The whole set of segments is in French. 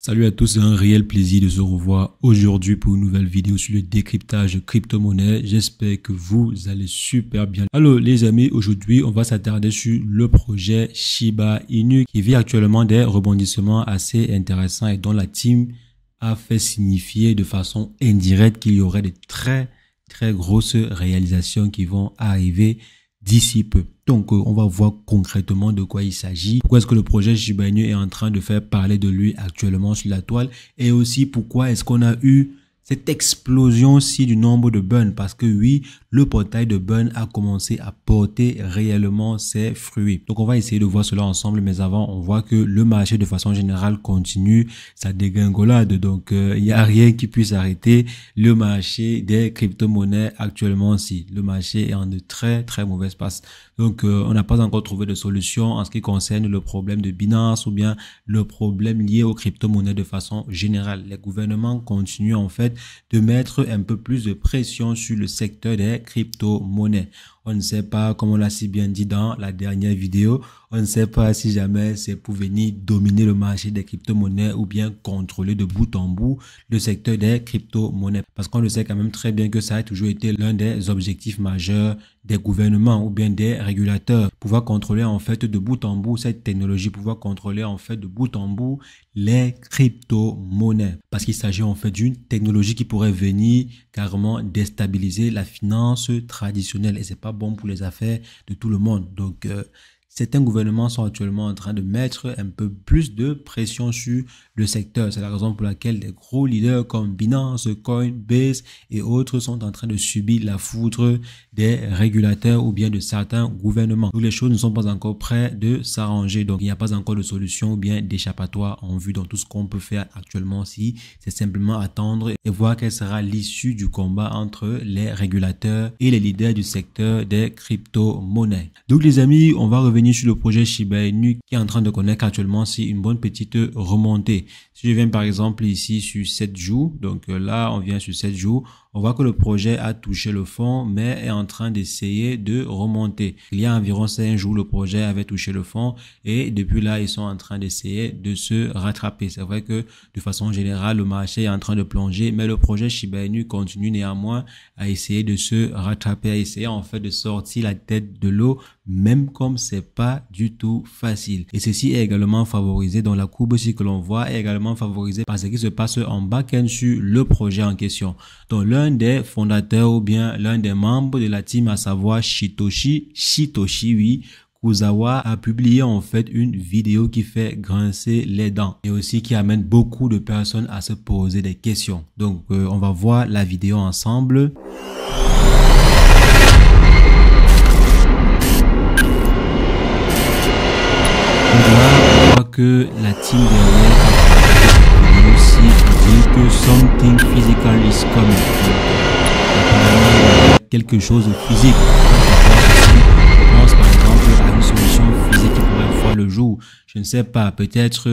Salut à tous, c'est un réel plaisir de se revoir aujourd'hui pour une nouvelle vidéo sur le décryptage crypto-monnaie. J'espère que vous allez super bien. Alors les amis, aujourd'hui on va s'attarder sur le projet Shiba Inu qui vit actuellement des rebondissements assez intéressants et dont la team a fait signifier de façon indirecte qu'il y aurait de très grosses réalisations qui vont arriver d'ici peu. Donc, on va voir concrètement de quoi il s'agit. Pourquoi est-ce que le projet Shiba Inu est en train de faire parler de lui actuellement sur la toile? Et aussi, pourquoi est-ce qu'on a eu cette explosion-ci du nombre de burns? Parce que oui, le portail de burn a commencé à porter réellement ses fruits. Donc, on va essayer de voir cela ensemble. Mais avant, on voit que le marché de façon générale continue sa dégringolade. Donc, il n'y a rien qui puisse arrêter le marché des crypto-monnaies actuellement-ci. Le marché est en de très mauvaises passes. Donc, on n'a pas encore trouvé de solution en ce qui concerne le problème de Binance ou bien le problème lié aux crypto-monnaies de façon générale. Les gouvernements continuent en fait de mettre un peu plus de pression sur le secteur des crypto-monnaies. On ne sait pas, comme on l'a si bien dit dans la dernière vidéo, on ne sait pas si jamais c'est pour venir dominer le marché des crypto-monnaies ou bien contrôler de bout en bout le secteur des crypto-monnaies. Parce qu'on le sait quand même très bien que ça a toujours été l'un des objectifs majeurs des gouvernements ou bien des régulateurs. Pouvoir contrôler en fait de bout en bout cette technologie, pouvoir contrôler en fait de bout en bout les crypto-monnaies. Parce qu'il s'agit en fait d'une technologie qui pourrait venir carrément déstabiliser la finance traditionnelle et c'est pas bon pour les affaires de tout le monde. Donc, certains gouvernements sont actuellement en train de mettre un peu plus de pression sur le secteur. C'est la raison pour laquelle des gros leaders comme Binance, Coinbase et autres sont en train de subir la foudre des régulateurs ou bien de certains gouvernements. Donc les choses ne sont pas encore prêtes de s'arranger. Donc il n'y a pas encore de solution ou bien d'échappatoire en vue. Donc tout ce qu'on peut faire actuellement c'est simplement attendre et voir quelle sera l'issue du combat entre les régulateurs et les leaders du secteur des crypto-monnaies. Donc les amis, on va revenir sur le projet Shiba Inu qui est en train de connaître actuellement une bonne petite remontée. Si je viens par exemple ici sur 7 jours, donc là on vient sur 7 jours, on voit que le projet a touché le fond mais est en train d'essayer de remonter. Il y a environ 5 jours, le projet avait touché le fond et depuis là ils sont en train d'essayer de se rattraper. C'est vrai que de façon générale le marché est en train de plonger mais le projet Shiba Inu continue néanmoins à essayer de se rattraper, à essayer en fait de sortir la tête de l'eau même comme c'est pas du tout facile. Et ceci est également favorisé dans la courbe ici que l'on voit, est également favorisé par ce qui se passe en back-end sur le projet en question. Donc l'un des fondateurs ou bien l'un des membres de la team, à savoir Satoshi Kuzawa, a publié en fait une vidéo qui fait grincer les dents et aussi qui amène beaucoup de personnes à se poser des questions. Donc on va voir la vidéo ensemble. On voit que la team derrière a aussi dit que something physical is coming. Quelque chose de physique. Je pense par exemple à une solution physique qui pourrait voir le jour. Je ne sais pas, peut-être,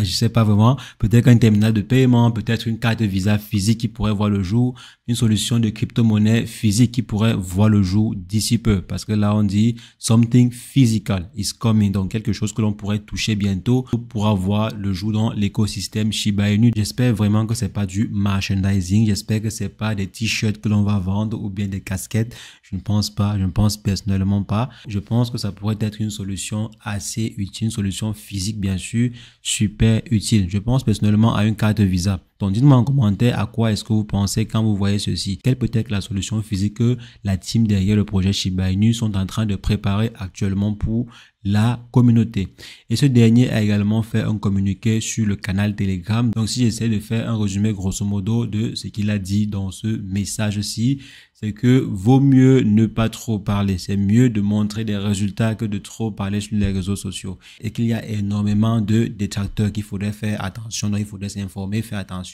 je sais pas vraiment, peut-être un terminal de paiement, peut-être une carte Visa physique qui pourrait voir le jour, une solution de crypto-monnaie physique qui pourrait voir le jour d'ici peu. Parce que là, on dit something physical is coming, donc quelque chose que l'on pourrait toucher bientôt pour avoir le jour dans l'écosystème Shiba Inu. J'espère vraiment que c'est pas du merchandising, j'espère que c'est pas des t-shirts que l'on va vendre ou bien des casquettes. Je ne pense pas, je ne pense personnellement pas. Je pense que ça pourrait être une solution assez utile, une solution physique bien sûr, super utile. Je pense personnellement à une carte Visa. Donc dites-moi en commentaire à quoi est-ce que vous pensez quand vous voyez ceci. Quelle peut être la solution physique que la team derrière le projet Shiba Inu sont en train de préparer actuellement pour la communauté. Et ce dernier a également fait un communiqué sur le canal Telegram. Donc si j'essaie de faire un résumé grosso modo de ce qu'il a dit dans ce message-ci, c'est que vaut mieux ne pas trop parler. C'est mieux de montrer des résultats que de trop parler sur les réseaux sociaux. Et qu'il y a énormément de détracteurs qu'il faudrait faire attention. Donc il faudrait s'informer, faire attention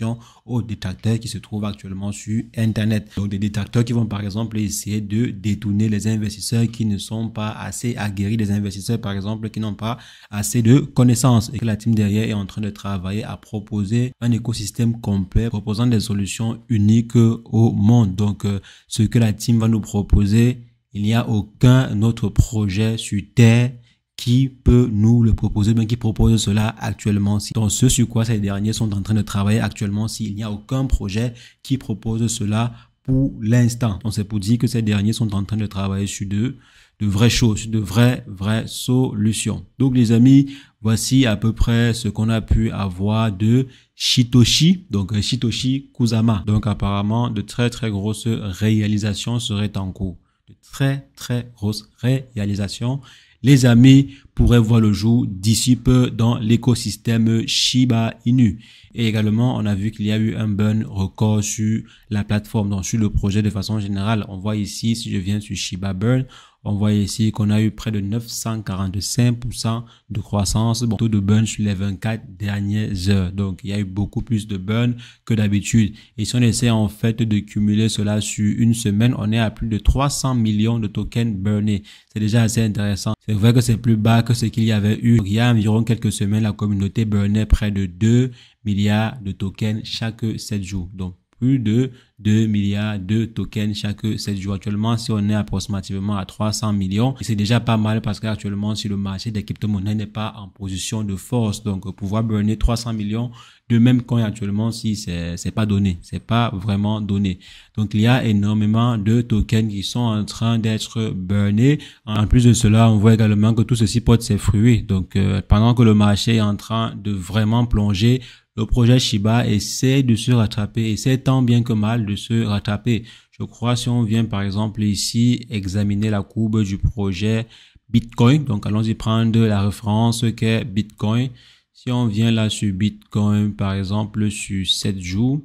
aux détracteurs qui se trouvent actuellement sur Internet. Donc des détracteurs qui vont par exemple essayer de détourner les investisseurs qui ne sont pas assez aguerris, des investisseurs par exemple qui n'ont pas assez de connaissances et que la team derrière est en train de travailler à proposer un écosystème complet proposant des solutions uniques au monde. Donc ce que la team va nous proposer, il n'y a aucun autre projet sur Terre qui peut nous le proposer, bien qui propose cela actuellement. Donc, ce sur quoi ces derniers sont en train de travailler actuellement, s'il n'y a aucun projet qui propose cela pour l'instant. Donc, c'est pour dire que ces derniers sont en train de travailler sur de vraies choses, de vraies solutions. Donc, les amis, voici à peu près ce qu'on a pu avoir de Satoshi, donc Satoshi Kusama. Donc, apparemment, de très grosses réalisations seraient en cours. De très grosses réalisations, les amis, pourraient voir le jour d'ici peu dans l'écosystème Shiba Inu. Et également, on a vu qu'il y a eu un burn record sur la plateforme, donc sur le projet de façon générale. On voit ici, si je viens sur Shiba Burn, on voit ici qu'on a eu près de 945% de croissance, taux de burn sur les 24 dernières heures. Donc, il y a eu beaucoup plus de burn que d'habitude. Et si on essaie en fait de cumuler cela sur une semaine, on est à plus de 300 millions de tokens burnés. C'est déjà assez intéressant. C'est vrai que c'est plus bas que ce qu'il y avait eu. Il y a environ quelques semaines, la communauté burnait près de 2 milliards de tokens chaque 7 jours. Donc, plus de 2 milliards de tokens chaque 7 jours. Actuellement, si on est approximativement à 300 millions, c'est déjà pas mal parce qu'actuellement, si le marché des crypto-monnaies n'est pas en position de force, donc pouvoir burner 300 millions de même coin actuellement, si c'est pas donné, c'est pas vraiment donné. Donc, il y a énormément de tokens qui sont en train d'être burnés. En plus de cela, on voit également que tout ceci porte ses fruits. Donc, pendant que le marché est en train de vraiment plonger, le projet Shiba essaie de se rattraper, essaie tant bien que mal de se rattraper. Je crois si on vient par exemple ici examiner la courbe du projet Bitcoin, donc allons-y prendre la référence qu'est Bitcoin. Si on vient là sur Bitcoin par exemple sur 7 jours,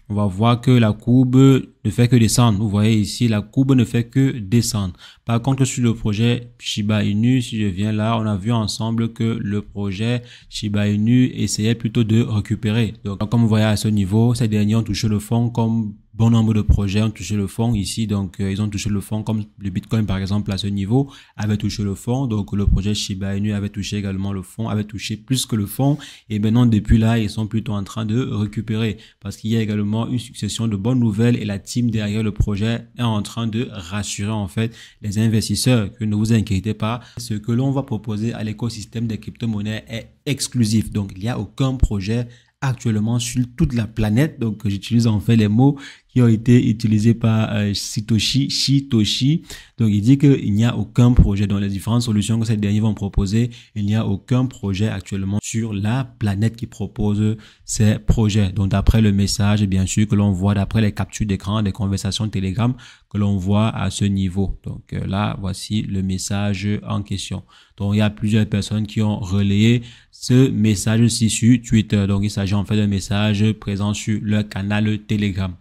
on va voir que la courbe ne fait que descendre. Vous voyez ici, la courbe ne fait que descendre. Par contre, sur le projet Shiba Inu, si je viens là, on a vu ensemble que le projet Shiba Inu essayait plutôt de récupérer. Donc, comme vous voyez à ce niveau, ces derniers ont touché le fond comme bon nombre de projets ont touché le fond ici. Donc, ils ont touché le fond comme le Bitcoin, par exemple, à ce niveau, avait touché le fond. Donc, le projet Shiba Inu avait touché également le fond, avait touché plus que le fond. Et maintenant, depuis là, ils sont plutôt en train de récupérer parce qu'il y a également une succession de bonnes nouvelles et la team derrière le projet est en train de rassurer, en fait, les investisseurs que ne vous inquiétez pas. Ce que l'on va proposer à l'écosystème des crypto-monnaies est exclusif. Donc, il n'y a aucun projet actuellement sur toute la planète. Donc, j'utilise en fait les mots qui ont été utilisés par Satoshi. Donc, il dit qu'il n'y a aucun projet dans les différentes solutions que ces derniers vont proposer. Il n'y a aucun projet actuellement sur la planète qui propose ces projets. Donc, d'après le message, bien sûr, que l'on voit, d'après les captures d'écran, des conversations Telegram que l'on voit à ce niveau. Donc, là, voici le message en question. Donc, il y a plusieurs personnes qui ont relayé ce message-ci sur Twitter. Donc, il s'agit en fait d'un message présent sur leur canal Telegram.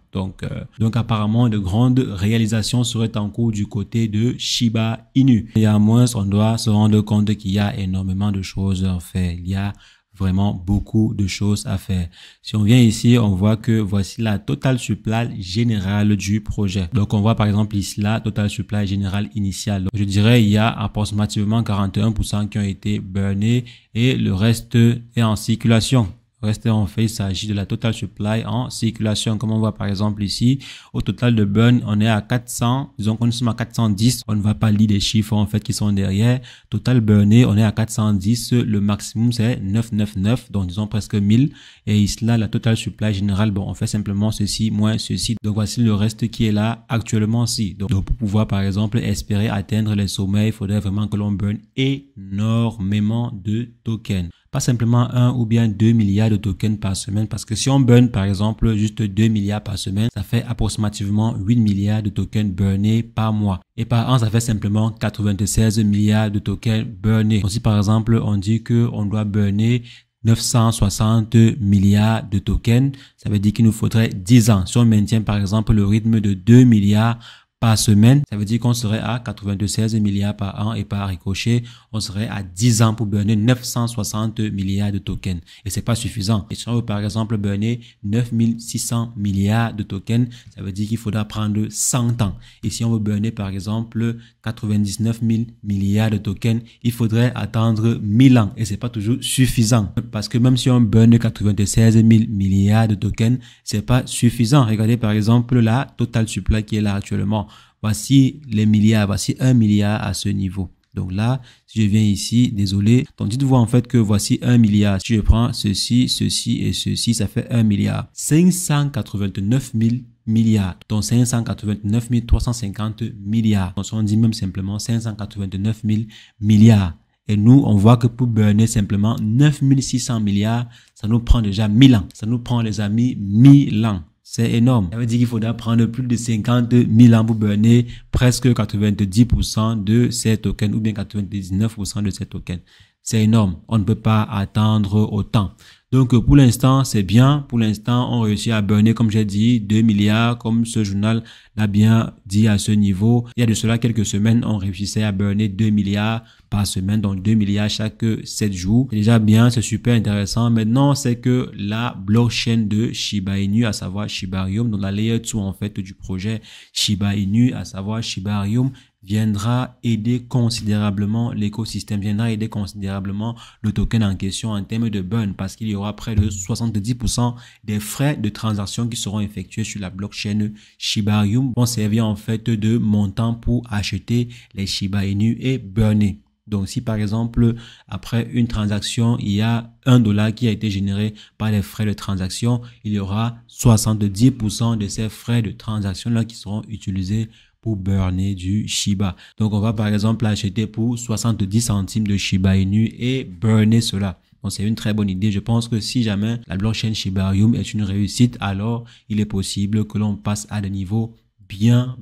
Donc apparemment, de grandes réalisations seraient en cours du côté de Shiba Inu. Et à moins, on doit se rendre compte qu'il y a énormément de choses à faire. Il y a vraiment beaucoup de choses à faire. Si on vient ici, on voit que voici la total supply générale du projet. Donc, on voit par exemple ici la total supply générale initiale. Donc, je dirais il y a approximativement 41% qui ont été burnés et le reste est en circulation. Reste en fait, il s'agit de la total supply en circulation. Comme on voit par exemple ici, au total de burn, on est à 400, disons qu'on est à 410. On ne va pas lire les chiffres en fait qui sont derrière. Total burné, on est à 410. Le maximum c'est 999, donc disons presque 1000. Et ici là, la total supply générale, bon, on fait simplement ceci moins ceci. Donc voici le reste qui est là actuellement ici. Donc pour pouvoir par exemple espérer atteindre les sommets, il faudrait vraiment que l'on burn énormément de tokens. Pas simplement 1 ou bien 2 milliards de tokens par semaine, parce que si on burn par exemple juste 2 milliards par semaine, ça fait approximativement 8 milliards de tokens burnés par mois. Et par an, ça fait simplement 96 milliards de tokens burnés. Donc si par exemple on dit que on doit burner 960 milliards de tokens, ça veut dire qu'il nous faudrait 10 ans. Si on maintient par exemple le rythme de 2 milliards par semaine, ça veut dire qu'on serait à 96 milliards par an et par ricochet, on serait à 10 ans pour burner 960 milliards de tokens. Et c'est pas suffisant. Et si on veut par exemple burner 9600 milliards de tokens, ça veut dire qu'il faudra prendre 100 ans. Et si on veut burner par exemple 99 000 milliards de tokens, il faudrait attendre 1000 ans. Et c'est pas toujours suffisant. Parce que même si on burne 96 000 milliards de tokens, c'est pas suffisant. Regardez par exemple la total supply qui est là actuellement. Voici les milliards, voici 1 milliard à ce niveau. Donc là, si je viens ici, désolé, donc dites-vous en fait que voici 1 milliard. Si je prends ceci, ceci et ceci, ça fait 1 milliard. 589 000 milliards, donc 589 350 milliards. Donc on dit même simplement 589 000 milliards. Et nous, on voit que pour burner simplement 9600 milliards, ça nous prend déjà 1000 ans. Ça nous prend, les amis, 1000 ans. C'est énorme. Ça veut dire qu'il faudra prendre plus de 50 000 ans pour burner presque 90% de ces tokens ou bien 99% de ces tokens. C'est énorme. On ne peut pas attendre autant. Donc, pour l'instant, c'est bien. Pour l'instant, on réussit à burner, comme j'ai dit, 2 milliards, comme ce journal l'a bien dit à ce niveau. Il y a de cela quelques semaines, on réussissait à burner 2 milliards par semaine, donc 2 milliards chaque 7 jours. C'est déjà bien, c'est super intéressant. Maintenant, c'est que la blockchain de Shiba Inu, à savoir Shibarium, donc la layer 2 en fait du projet Shiba Inu, à savoir Shibarium, viendra aider considérablement l'écosystème, viendra aider considérablement le token en question en termes de burn, parce qu'il y aura près de 70% des frais de transaction qui seront effectués sur la blockchain Shibarium vont servir en fait de montant pour acheter les Shiba Inu et burner. Donc, si par exemple, après une transaction, il y a $1 qui a été généré par les frais de transaction, il y aura 70% de ces frais de transaction-là qui seront utilisés pour burner du Shiba. Donc, on va par exemple acheter pour 70 centimes de Shiba Inu et burner cela. Donc, c'est une très bonne idée. Je pense que si jamais la blockchain Shibarium est une réussite, alors il est possible que l'on passe à des niveaux bien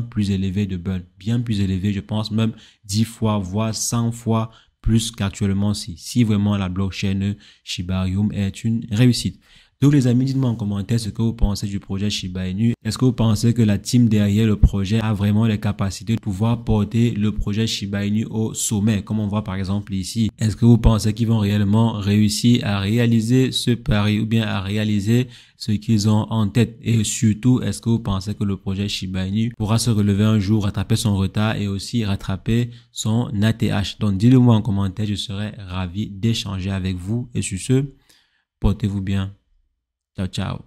plus élevés de burn. Bien plus élevés, je pense même 10 fois, voire 100 fois plus qu'actuellement si vraiment la blockchain Shibarium est une réussite. Donc les amis, dites-moi en commentaire ce que vous pensez du projet Shiba Inu. Est-ce que vous pensez que la team derrière le projet a vraiment les capacités de pouvoir porter le projet Shiba Inu au sommet, comme on voit par exemple ici? Est-ce que vous pensez qu'ils vont réellement réussir à réaliser ce pari ou bien à réaliser ce qu'ils ont en tête? Et surtout, est-ce que vous pensez que le projet Shiba Inu pourra se relever un jour, rattraper son retard et aussi rattraper son ATH? Donc dites-le moi en commentaire, je serai ravi d'échanger avec vous. Et sur ce, portez-vous bien. Ciao, ciao.